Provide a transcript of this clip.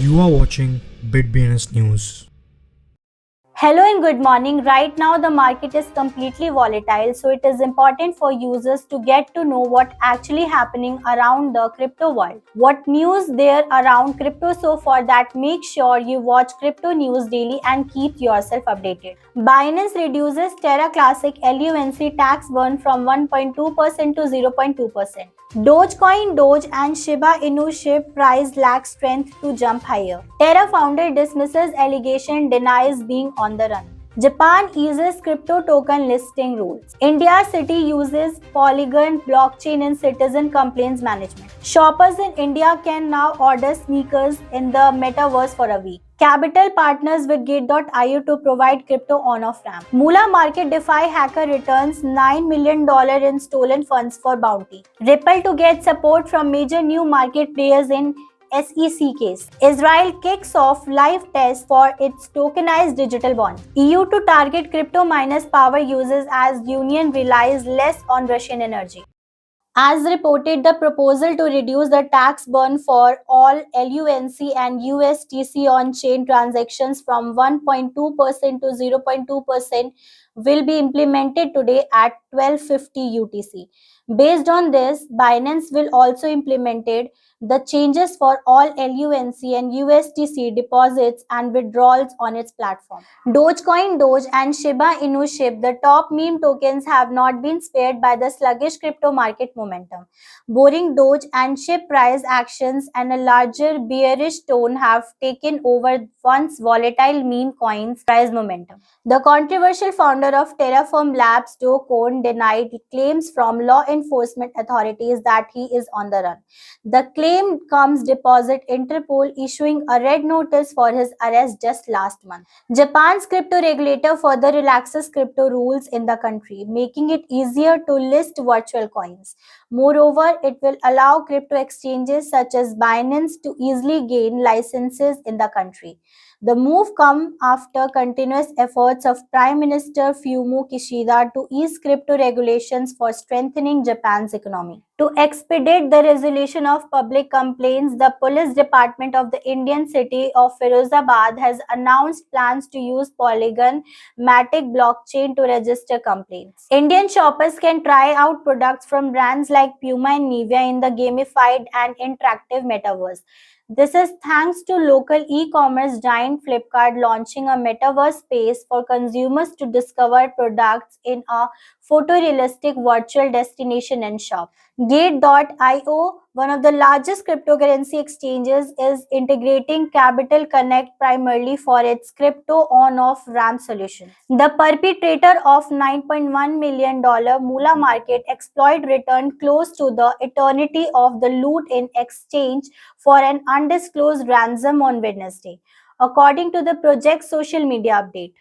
You are watching BitBNS News. Hello and good morning. Right now, the market is completely volatile, so it is important for users to get to know what actually happening around the crypto world. What news there around crypto, so for that, make sure you watch crypto news daily and keep yourself updated. Binance reduces Terra Classic LUNC tax burn from 1.2% to 0.2%. Dogecoin, Doge, and Shiba Inu share price lacks strength to jump higher. Terra founder dismisses allegation, denies being on the run. Japan eases crypto token listing rules. India city uses Polygon blockchain in citizen complaints management. Shoppers in India can now order sneakers in the metaverse for a week. Capital partners with Gate.io to provide crypto on-off ramp. Moolah Market DeFi hacker returns $9 million in stolen funds for bounty. Ripple to get support from major new market players in SEC case. Israel kicks off live tests for its tokenized digital bond. EU to target crypto miners power users as Union relies less on Russian energy. As reported, the proposal to reduce the tax burn for all LUNC and USTC on-chain transactions from 1.2% to 0.2% will be implemented today at 12:50 UTC. Based on this, Binance will also implemented the changes for all LUNC and USTC deposits and withdrawals on its platform. Dogecoin, Doge, and Shiba Inu SHIB, the top meme tokens, have not been spared by the sluggish crypto market momentum. Boring Doge and SHIB price actions and a larger bearish tone have taken over once volatile meme coins' price momentum. The controversial founder of Terraform Labs, Do Kwon, denied claims from law enforcement authorities that he is on the run. The claim comes deposit Interpol issuing a red notice for his arrest just last month. Japan's crypto regulator further relaxes crypto rules in the country, making it easier to list virtual coins. Moreover, it will allow crypto exchanges such as Binance to easily gain licenses in the country. The move comes after continuous efforts of Prime Minister Fumio Kishida to ease crypto regulations for strengthening Japan's economy. To expedite the resolution of public complaints, the police department of the Indian city of Firozabad has announced plans to use Polygon Matic blockchain to register complaints. Indian shoppers can try out products from brands like Puma and Nivea in the gamified and interactive metaverse. This is thanks to local e-commerce giant Flipkart launching a metaverse space for consumers to discover products in a photorealistic virtual destination and shop. Gate.io, one of the largest cryptocurrency exchanges, is integrating Capital Connect primarily for its crypto on-off ramp solution. The perpetrator of $9.1 million Moolah Market exploit returned close to the eternity of the loot in exchange for an undisclosed ransom on Wednesday, according to the project's social media update.